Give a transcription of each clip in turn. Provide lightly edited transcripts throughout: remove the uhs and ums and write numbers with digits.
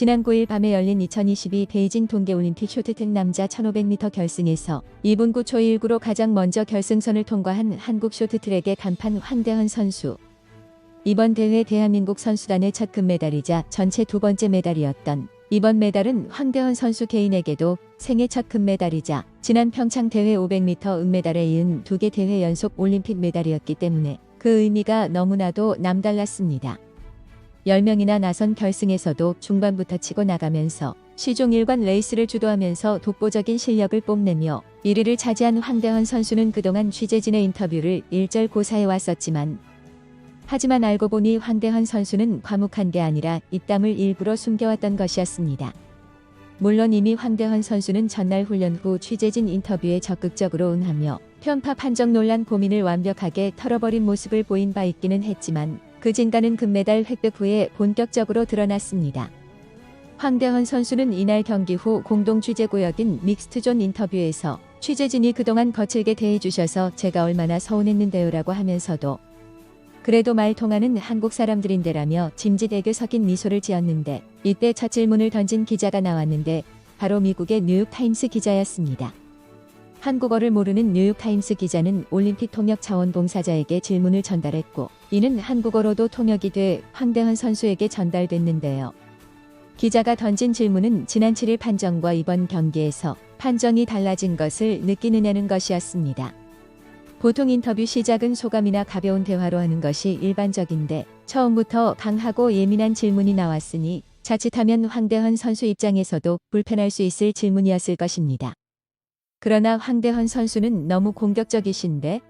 지난 9일 밤에 열린 2022 베이징 동계올림픽 쇼트트랙 남자 1500m 결승에서 2분 9초 19로 가장 먼저 결승선을 통과한 한국 쇼트트랙의 간판 황대헌 선수. 이번 대회 대한민국 선수단의 첫 금메달이자 전체 두 번째 메달이었던 이번 메달은 황대헌 선수 개인에게도 생애 첫 금메달이자 지난 평창 대회 500m 은메달에 이은 2개 대회 연속 올림픽 메달이었기 때문에 그 의미가 너무나도 남달랐습니다. 10명이나 나선 결승에서도 중반부터 치고 나가면서 시종 일관 레이스를 주도하면서 독보적인 실력을 뽐내며 1위를 차지한 황대헌 선수는 그동안 취재진의 인터뷰를 일절 고사해 왔었지만 하지만 알고 보니 황대헌 선수는 과묵한 게 아니라 입담을 일부러 숨겨왔던 것이었습니다. 물론 이미 황대헌 선수는 전날 훈련 후 취재진 인터뷰에 적극적으로 응하며 편파 판정 논란 고민을 완벽하게 털어버린 모습을 보인 바 있기는 했지만 그 진가는 금메달 획득 후에 본격적으로 드러났습니다. 황대헌 선수는 이날 경기 후 공동 취재구역인 믹스트존 인터뷰에서 취재진이 그동안 거칠게 대해주셔서 제가 얼마나 서운했는데요라고 하면서도 그래도 말 통하는 한국 사람들인데라며 짐짓애교 섞인 미소를 지었는데 이때 첫 질문을 던진 기자가 나왔는데 바로 미국의 뉴욕타임스 기자였습니다. 한국어를 모르는 뉴욕타임스 기자는 올림픽 통역 자원봉사자에게 질문을 전달했고 이는 한국어로도 통역이 돼 황대헌 선수에게 전달됐는데요. 기자가 던진 질문은 지난 7일 판정과 이번 경기에서 판정이 달라진 것을 느끼느냐는 것이었습니다. 보통 인터뷰 시작은 소감이나 가벼운 대화로 하는 것이 일반적인데 처음부터 강하고 예민한 질문이 나왔으니 자칫하면 황대헌 선수 입장에서도 불편할 수 있을 질문이었을 것입니다. 그러나 황대헌 선수는 너무 공격적이신데?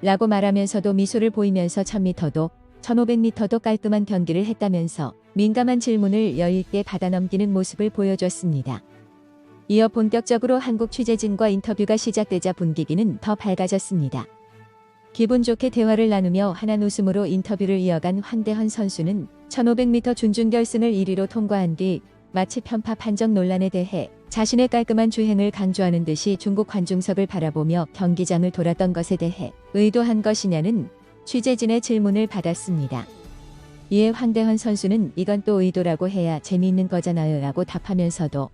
라고 말하면서도 미소를 보이면서 1000m도 1500m도 깔끔한 경기를 했다면서 민감한 질문을 여유있게 받아넘기는 모습을 보여줬습니다. 이어 본격적으로 한국 취재진과 인터뷰가 시작되자 분위기는 더 밝아졌습니다. 기분 좋게 대화를 나누며 환한 웃음으로 인터뷰를 이어간 황대헌 선수는 1500m 준중결승을 1위로 통과한 뒤 마치 편파 판정 논란에 대해 자신의 깔끔한 주행을 강조하는 듯이 중국 관중석을 바라보며 경기장을 돌았던 것에 대해 의도한 것이냐는 취재진의 질문을 받았습니다. 이에 황대헌 선수는 이건 또 의도라고 해야 재미있는 거잖아요 라고 답하면서도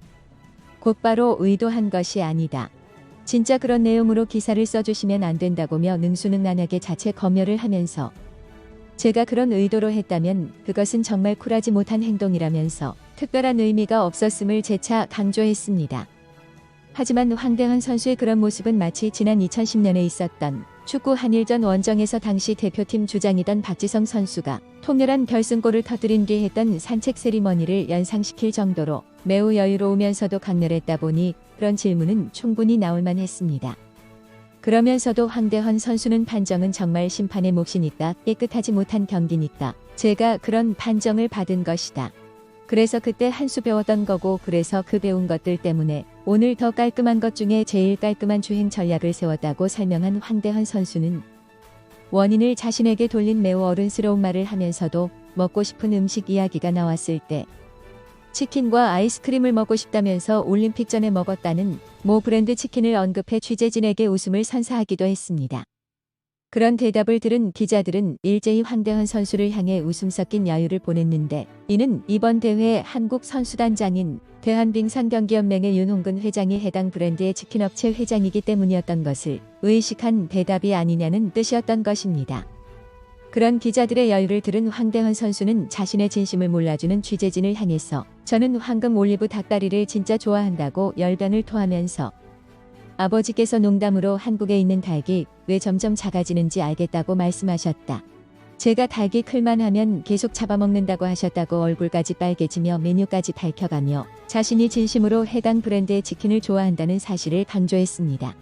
곧바로 의도한 것이 아니다. 진짜 그런 내용으로 기사를 써주시면 안 된다고며 능수능란하게 자체 검열을 하면서 제가 그런 의도로 했다면 그것은 정말 쿨하지 못한 행동이라면서 특별한 의미가 없었음을 재차 강조했습니다. 하지만 황대헌 선수의 그런 모습은 마치 지난 2010년에 있었던 축구 한일전 원정에서 당시 대표팀 주장이던 박지성 선수가 통렬한 결승골을 터뜨린 뒤 했던 산책 세리머니를 연상시킬 정도로 매우 여유로우면서도 강렬했다 보니 그런 질문은 충분히 나올 만했습니다. 그러면서도 황대헌 선수는 판정은 정말 심판의 몫이니까 깨끗하지 못한 경기니까 제가 그런 판정을 받은 것이다. 그래서 그때 한 수 배웠던 거고 그래서 그 배운 것들 때문에 오늘 더 깔끔한 것 중에 제일 깔끔한 주행 전략을 세웠다고 설명한 황대헌 선수는 원인을 자신에게 돌린 매우 어른스러운 말을 하면서도 먹고 싶은 음식 이야기가 나왔을 때 치킨과 아이스크림을 먹고 싶다면서 올림픽 전에 먹었다는 모 브랜드 치킨을 언급해 취재진에게 웃음을 선사하기도 했습니다. 그런 대답을 들은 기자들은 일제히 황대헌 선수를 향해 웃음 섞인 야유를 보냈는데 이는 이번 대회 한국 선수단장인 대한빙상경기연맹의 윤홍근 회장이 해당 브랜드의 치킨업체 회장이기 때문이었던 것을 의식한 대답이 아니냐는 뜻이었던 것입니다. 그런 기자들의 여유를 들은 황대헌 선수는 자신의 진심을 몰라주는 취재진을 향해서 저는 황금 올리브 닭다리를 진짜 좋아한다고 열변을 토하면서 아버지께서 농담으로 한국에 있는 닭이 왜 점점 작아지는지 알겠다고 말씀하셨다. 제가 닭이 클만 하면 계속 잡아먹는다고 하셨다고 얼굴까지 빨개지며 메뉴까지 밝혀가며 자신이 진심으로 해당 브랜드의 치킨을 좋아한다는 사실을 강조했습니다.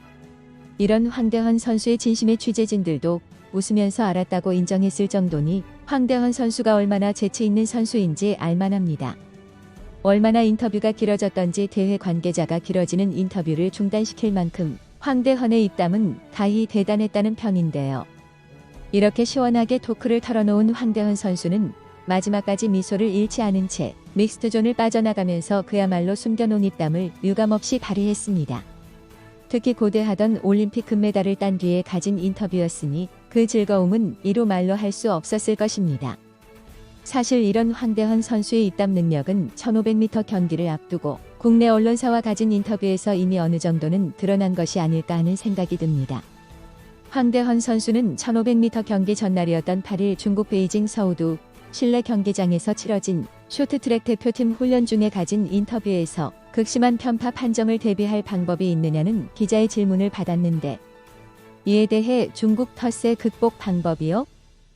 이런 황대헌 선수의 진심에 취재진들도 웃으면서 알았다고 인정했을 정도니 황대헌 선수가 얼마나 재치 있는 선수인지 알만합니다. 얼마나 인터뷰가 길어졌던지 대회 관계자가 길어지는 인터뷰를 중단시킬 만큼 황대헌의 입담은 가히 대단했다는 평인데요. 이렇게 시원하게 토크를 털어놓은 황대헌 선수는 마지막까지 미소를 잃지 않은 채 믹스트존을 빠져나가면서 그야말로 숨겨놓은 입담을 유감없이 발휘했습니다. 특히 고대하던 올림픽 금메달을 딴 뒤에 가진 인터뷰였으니 그 즐거움은 이루 말로 할 수 없었을 것입니다. 사실 이런 황대헌 선수의 입담 능력은 1500m 경기를 앞두고 국내 언론사와 가진 인터뷰에서 이미 어느 정도는 드러난 것이 아닐까 하는 생각이 듭니다. 황대헌 선수는 1500m 경기 전날이었던 8일 중국 베이징 서우두 실내 경기장에서 치러진 쇼트트랙 대표팀 훈련 중에 가진 인터뷰에서 극심한 편파 판정을 대비할 방법이 있느냐는 기자의 질문을 받았는데, 이에 대해 중국 텃세 극복 방법이요?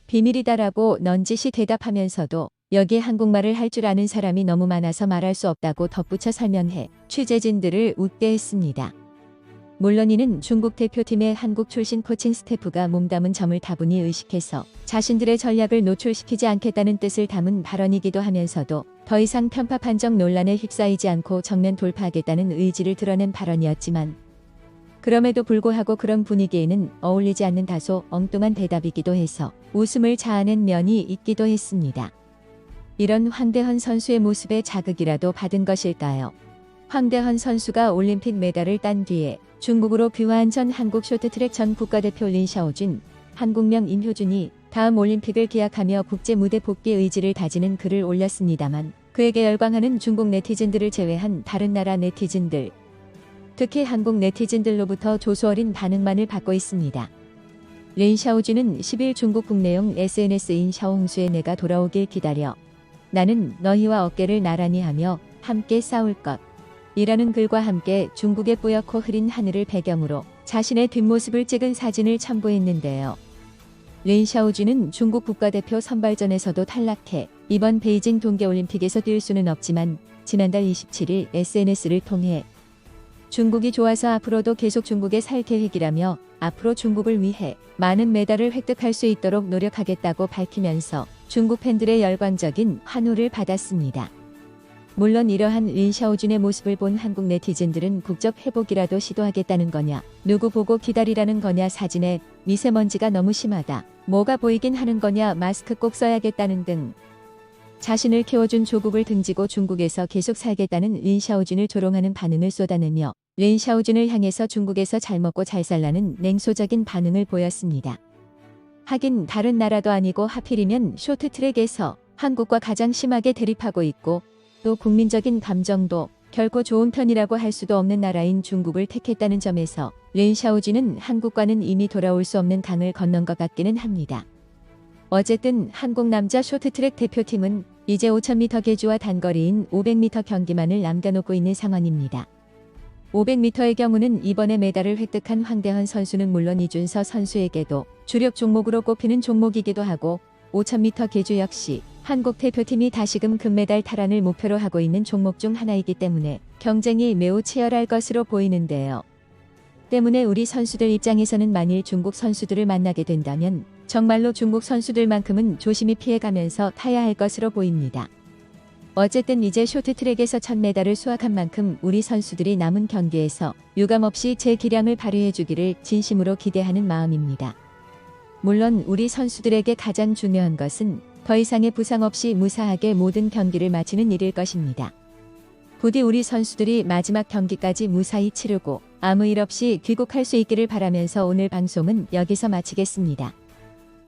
비밀이다라고 넌지시 대답하면서도 여기에 한국말을 할 줄 아는 사람이 너무 많아서 말할 수 없다고 덧붙여 설명해 취재진들을 웃게 했습니다. 물론 이는 중국 대표팀의 한국 출신 코칭 스태프가 몸담은 점을 다분히 의식해서 자신들의 전략을 노출시키지 않겠다는 뜻을 담은 발언이기도 하면서도 더 이상 편파 판정 논란에 휩싸이지 않고 정면 돌파하겠다는 의지를 드러낸 발언이었지만, 그럼에도 불구하고 그런 분위기에는 어울리지 않는 다소 엉뚱한 대답이기도 해서 웃음을 자아낸 면이 있기도 했습니다. 이런 황대헌 선수의 모습에 자극이라도 받은 것일까요? 황대헌 선수가 올림픽 메달을 딴 뒤에 중국으로 귀화한 전 한국 쇼트트랙 전 국가대표 린샤오준, 한국명 임효준이 다음 올림픽을 기약하며 국제 무대 복귀 의지를 다지는 글을 올렸습니다만, 그에게 열광하는 중국 네티즌들을 제외한 다른 나라 네티즌들, 특히 한국 네티즌들로부터 조소어린 반응만을 받고 있습니다. 린샤오준은 10일 중국 국내용 SNS인 샤오홍수의 내가 돌아오길 기다려. 나는 너희와 어깨를 나란히 하며 함께 싸울 것. 이라는 글과 함께 중국의 뿌옇고 흐린 하늘을 배경으로 자신의 뒷모습을 찍은 사진을 첨부했는데요. 린샤오준은 중국 국가대표 선발전에서도 탈락해 이번 베이징 동계올림픽에서 뛸 수는 없지만, 지난달 27일 SNS를 통해 중국이 좋아서 앞으로도 계속 중국에 살 계획이라며 앞으로 중국을 위해 많은 메달을 획득할 수 있도록 노력하겠다고 밝히면서 중국 팬들의 열광적인 환호를 받았습니다. 물론 이러한 린샤오준의 모습을 본 한국 네티즌들은 국적 회복이라도 시도하겠다는 거냐, 누구 보고 기다리라는 거냐, 사진에 미세먼지가 너무 심하다, 뭐가 보이긴 하는 거냐, 마스크 꼭 써야겠다는 등 자신을 키워준 조국을 등지고 중국에서 계속 살겠다는 린샤오준을 조롱하는 반응을 쏟아내며 린샤오준을 향해서 중국에서 잘 먹고 잘 살라는 냉소적인 반응을 보였습니다. 하긴 다른 나라도 아니고 하필이면 쇼트트랙에서 한국과 가장 심하게 대립하고 있고, 또 국민적인 감정도 결코 좋은 편이라고 할 수도 없는 나라인 중국을 택했다는 점에서 린샤오준은 한국과는 이미 돌아올 수 없는 강을 건넌 것 같기는 합니다. 어쨌든 한국 남자 쇼트트랙 대표팀은 이제 5000m 계주와 단거리인 500m 경기만을 남겨놓고 있는 상황입니다. 500m의 경우는 이번에 메달을 획득한 황대헌 선수는 물론 이준서 선수에게도 주력 종목으로 꼽히는 종목이기도 하고, 5000m 계주 역시 한국 대표팀이 다시금 금메달 탈환을 목표로 하고 있는 종목 중 하나이기 때문에 경쟁이 매우 치열할 것으로 보이는데요. 때문에 우리 선수들 입장에서는 만일 중국 선수들을 만나게 된다면 정말로 중국 선수들만큼은 조심히 피해가면서 타야 할 것으로 보입니다. 어쨌든 이제 쇼트트랙에서 첫 메달을 수확한 만큼 우리 선수들이 남은 경기에서 유감없이 제 기량을 발휘해주기를 진심으로 기대하는 마음입니다. 물론 우리 선수들에게 가장 중요한 것은 더 이상의 부상 없이 무사하게 모든 경기를 마치는 일일 것입니다. 부디 우리 선수들이 마지막 경기까지 무사히 치르고 아무 일 없이 귀국할 수 있기를 바라면서 오늘 방송은 여기서 마치겠습니다.